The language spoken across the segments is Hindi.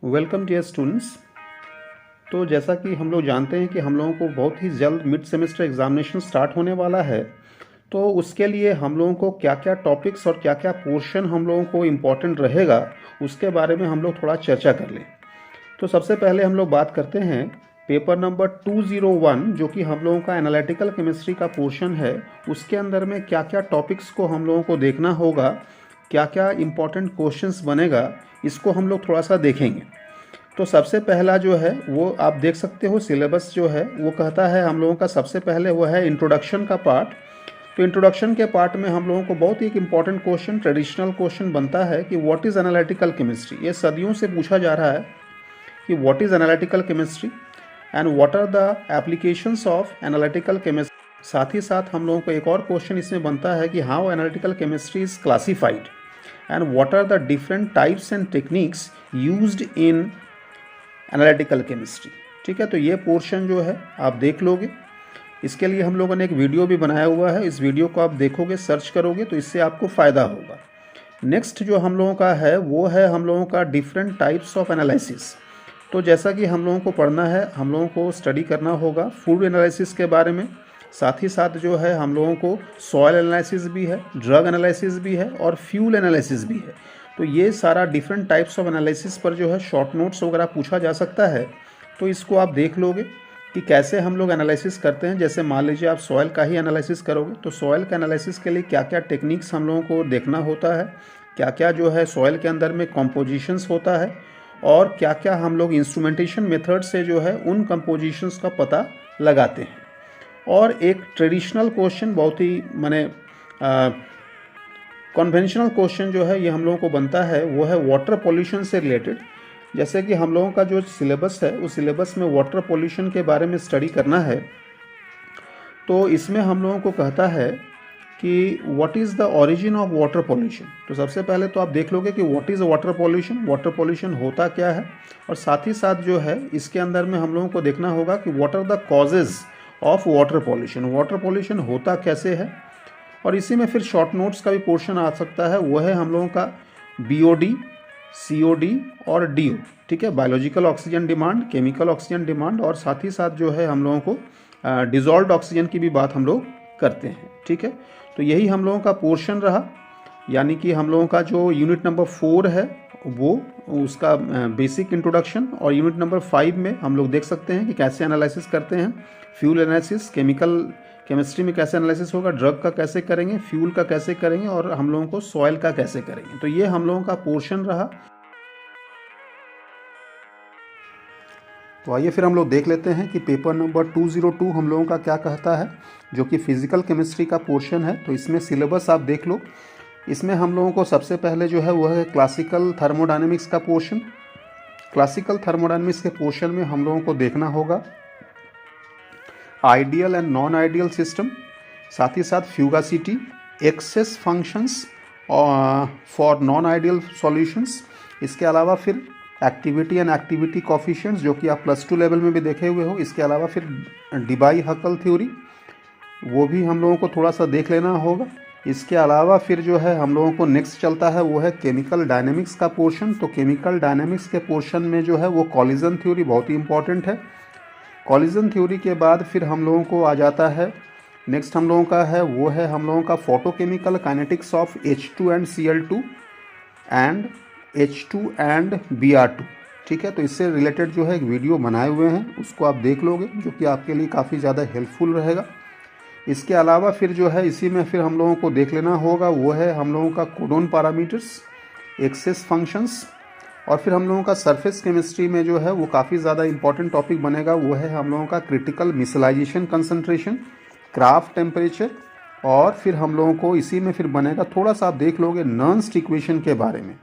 Welcome dear students. तो जैसा कि हम लोग जानते हैं कि हम लोगों को बहुत ही जल्द मिड सेमेस्टर एग्जामिनेशन स्टार्ट होने वाला है। तो उसके लिए हम लोगों को क्या क्या टॉपिक्स और क्या क्या पोर्शन हम लोगों को इम्पोर्टेंट रहेगा उसके बारे में हम लोग थोड़ा चर्चा कर लें। तो सबसे पहले हम लोग बात करते हैं पेपर नंबर 201 जो कि हम लोगों का एनालिटिकल केमिस्ट्री का पोर्शन है। उसके अंदर में क्या क्या टॉपिक्स को हम लोगों को देखना होगा, क्या क्या इम्पोर्टेंट क्वेश्चंस बनेगा, इसको हम लोग थोड़ा सा देखेंगे। तो सबसे पहला जो है वो आप देख सकते हो, सिलेबस जो है वो कहता है हम लोगों का सबसे पहले वो है इंट्रोडक्शन का पार्ट। तो इंट्रोडक्शन के पार्ट में हम लोगों को बहुत ही एक इंपॉर्टेंट क्वेश्चन, ट्रेडिशनल क्वेश्चन बनता है कि व्हाट इज़ एनालिटिकल केमिस्ट्री। ये सदियों से पूछा जा रहा है कि what is analytical chemistry and what are the applications of analytical chemistry. साथ ही साथ हम लोगों को एक और क्वेश्चन इसमें बनता है कि how analytical chemistry is classified and what are the different types and techniques used in analytical chemistry. ठीक है, तो ये पोर्शन जो है आप देख लोगे। इसके लिए हम लोगों ने एक वीडियो भी बनाया हुआ है, इस वीडियो को आप देखोगे, सर्च करोगे तो इससे आपको फ़ायदा होगा। नेक्स्ट जो हम लोगों का है वो है हम लोगों का डिफरेंट टाइप्स ऑफ एनालिसिस। तो जैसा कि हम लोगों को पढ़ना है, हम लोगों को स्टडी करना होगा फूड एनालिसिस के बारे में। साथ ही साथ जो है हम लोगों को सॉयल एनालिसिस भी है, ड्रग एनालिसिस भी है और फ्यूल एनालिसिस भी है। तो ये सारा डिफरेंट टाइप्स ऑफ एनालिसिस पर जो है शॉर्ट नोट्स वगैरह पूछा जा सकता है। तो इसको आप देख लोगे कि कैसे हम लोग एनालिसिस करते हैं। जैसे मान लीजिए आप सॉयल का ही एनालिसिस करोगे तो सॉयल का एनालिसिस के लिए क्या क्या टेक्निक्स हम लोगों को देखना होता है, क्या क्या जो है सॉयल के अंदर में कॉम्पोजिशंस होता है और क्या क्या हम लोग इंस्ट्रूमेंटेशन मेथड से जो है उन कंपोजिशंस का पता लगाते हैं। और एक ट्रेडिशनल क्वेश्चन, बहुत ही माने कन्वेंशनल क्वेश्चन जो है ये हम लोगों को बनता है वो है वाटर पॉल्यूशन से रिलेटेड। जैसे कि हम लोगों का जो सिलेबस है उस सिलेबस में वाटर पॉल्यूशन के बारे में स्टडी करना है। तो इसमें हम लोगों को कहता है कि what is the origin of water pollution. तो सबसे पहले तो आप देख लोगे कि what is water pollution, water pollution होता क्या है, और साथ ही साथ जो है इसके अंदर में हम लोगों को देखना होगा कि what are the causes of water pollution, water pollution होता कैसे है। और इसी में फिर शॉर्ट नोट्स का भी पोर्शन आ सकता है, वो है हम लोगों का BOD, COD और DO। ठीक है, biological oxygen demand, chemical oxygen demand, और साथ ही साथ जो है हम लोगों को डिजॉल्व्ड ऑक्सीजन की भी बात हम लोग करते हैं। ठीक है, तो यही हम लोगों का पोर्शन रहा, यानी कि हम लोगों का जो यूनिट नंबर 4 है वो उसका बेसिक इंट्रोडक्शन, और यूनिट नंबर 5 में हम लोग देख सकते हैं कि कैसे एनालिसिस करते हैं, फ्यूल एनालिसिस, केमिस्ट्री में कैसे एनालिसिस होगा, ड्रग का कैसे करेंगे, फ्यूल का कैसे करेंगे, और हम लोगों को सॉइल का कैसे करेंगे। तो ये हम लोगों का पोर्शन रहा। तो आइए फिर हम लोग देख लेते हैं कि पेपर नंबर 202 हम लोगों का क्या कहता है, जो कि फिजिकल केमिस्ट्री का पोर्शन है। तो इसमें सिलेबस आप देख लो। इसमें हम लोगों को सबसे पहले जो है वह है क्लासिकल थर्मोडायनेमिक्स का पोर्शन। क्लासिकल थर्मोडायनेमिक्स के पोर्शन में हम लोगों को देखना होगा ideal and non ideal system, साथ ही साथ fugacity, excess functions for non ideal solutions. इसके अलावा फिर एक्टिविटी एंड एक्टिविटी कोफिशिएंट्स, जो कि आप +2 लेवल में भी देखे हुए हो। इसके अलावा फिर डिबाई-हकल थ्योरी, वो भी हम लोगों को थोड़ा सा देख लेना होगा। इसके अलावा फिर जो है हम लोगों को नेक्स्ट चलता है वो है केमिकल डायनेमिक्स का पोर्शन। तो केमिकल डायनेमिक्स के पोर्शन में जो है वो कॉलिजन थ्योरी बहुत ही इंपॉर्टेंट है। कॉलिजन थ्योरी के बाद फिर हम लोगों को आ जाता है, नेक्स्ट हम लोगों का है वो है हम लोगों का photochemical kinetics of H2 and Cl2 and H2 and Br2। ठीक है, तो इससे रिलेटेड जो है एक वीडियो बनाए हुए हैं, उसको आप देख लोगे, जो कि आपके लिए काफ़ी ज़्यादा हेल्पफुल रहेगा। इसके अलावा फिर जो है इसी में फिर हम लोगों को देख लेना होगा वो है हम लोगों का कोडोन पैरामीटर्स, एक्सेस फंक्शंस, और फिर हम लोगों का सरफेस केमिस्ट्री में जो है वो काफ़ी ज़्यादा इंपॉर्टेंट टॉपिक बनेगा, वो है हम लोगों का क्रिटिकल मिसलाइजेशन कंसंट्रेशन, क्राफ्ट टेम्परेचर, और फिर हम लोगों को इसी में फिर बनेगा, थोड़ा सा आप देख लोगे, नर्न्स्ट इक्वेशन के बारे में।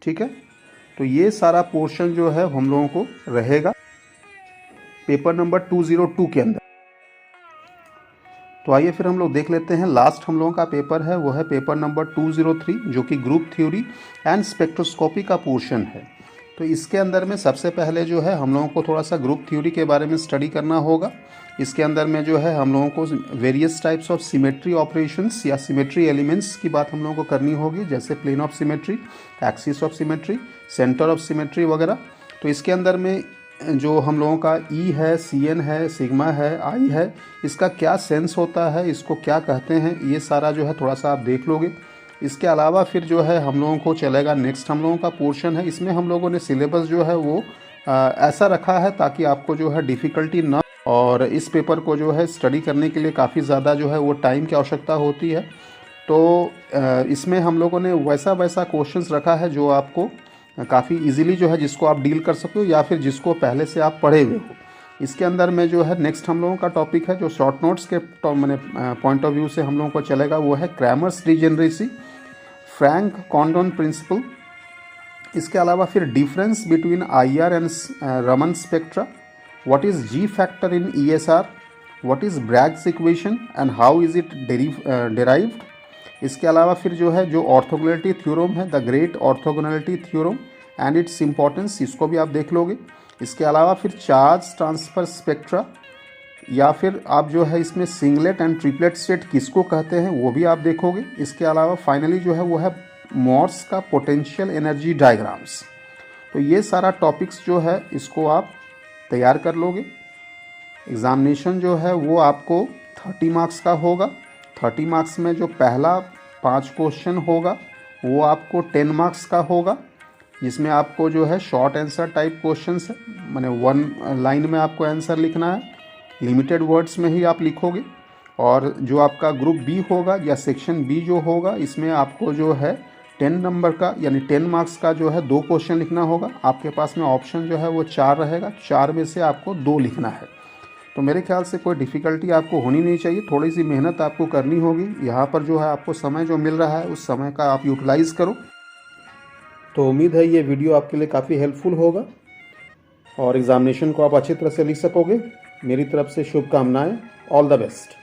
ठीक है, तो ये सारा पोर्शन जो है हम लोगों को रहेगा पेपर नंबर 202 के अंदर। तो आइए फिर हम लोग देख लेते हैं लास्ट हम लोगों का पेपर है वो है पेपर नंबर 203, जो कि ग्रुप थ्योरी एंड स्पेक्ट्रोस्कोपी का पोर्शन है। तो इसके अंदर में सबसे पहले जो है हम लोगों को थोड़ा सा ग्रुप थ्योरी के बारे में स्टडी करना होगा। इसके अंदर में जो है हम लोगों को various types of symmetry operations या सिमेट्री एलिमेंट्स की बात हम लोगों को करनी होगी, जैसे plane of symmetry, axis of symmetry, centre of symmetry वगैरह। तो इसके अंदर में जो हम लोगों का ई है, सी एन है, सिग्मा है, आई है, इसका क्या सेंस होता है, इसको क्या कहते हैं, ये सारा जो है थोड़ा सा आप देख लोगे। इसके अलावा फिर जो है हम लोगों को चलेगा नेक्स्ट हम लोगों का पोर्शन है। इसमें हम लोगों ने सिलेबस जो है वो ऐसा रखा है ताकि आपको जो है डिफ़िकल्टी ना, और इस पेपर को जो है स्टडी करने के लिए काफ़ी ज़्यादा जो है वो टाइम की आवश्यकता होती है। तो इसमें हम लोगों ने वैसा वैसा क्वेश्चंस रखा है जो आपको काफ़ी इजीली जो है जिसको आप डील कर सकते हो या फिर जिसको पहले से आप पढ़े हुए हो। इसके अंदर में जो है नेक्स्ट हम लोगों का टॉपिक है जो शॉर्ट नोट्स के मैंने पॉइंट ऑफ व्यू से हम लोगों को चलेगा, वो है क्रैमर्स डिजेनरेसी, फ्रैंक कॉन्डोन प्रिंसिपल। इसके अलावा फिर difference between IR and Raman spectra, what is G factor in ESR, what is Bragg's equation and how is it derived. इसके अलावा फिर जो है जो ऑर्थोगोनैलिटी थ्योरम है, the great orthogonality theorem and its importance, इसको भी आप देख लोगे। इसके अलावा फिर चार्ज ट्रांसफ़र स्पेक्ट्रा, या फिर आप जो है इसमें सिंगलेट एंड ट्रिपलेट स्टेट किसको कहते हैं वो भी आप देखोगे। इसके अलावा फाइनली जो है वो है मॉर्स का पोटेंशियल एनर्जी डायग्राम्स। तो ये सारा टॉपिक्स जो है इसको आप तैयार कर लोगे। एग्ज़ामिनेशन जो है वो आपको 30 मार्क्स का होगा। 30 मार्क्स में जो पहला 5 क्वेश्चन होगा वो आपको 10 मार्क्स का होगा, जिसमें आपको जो है शॉर्ट आंसर टाइप क्वेश्चंस है, माने 1 लाइन में आपको आंसर लिखना है, लिमिटेड वर्ड्स में ही आप लिखोगे। और जो आपका ग्रुप बी होगा या सेक्शन बी जो होगा, इसमें आपको जो है 10 नंबर का यानी 10 मार्क्स का जो है 2 क्वेश्चन लिखना होगा। आपके पास में ऑप्शन जो है वो 4 रहेगा, 4 में से आपको 2 लिखना है। तो मेरे ख्याल से कोई डिफ़िकल्टी आपको होनी नहीं चाहिए, थोड़ी सी मेहनत आपको करनी होगी। यहाँ पर जो है आपको समय जो मिल रहा है उस समय का आप यूटिलाइज़ करो। तो उम्मीद है ये वीडियो आपके लिए काफ़ी हेल्पफुल होगा और एग्ज़ामिनेशन को आप अच्छी तरह से लिख सकोगे। मेरी तरफ से शुभकामनाएं। All the best.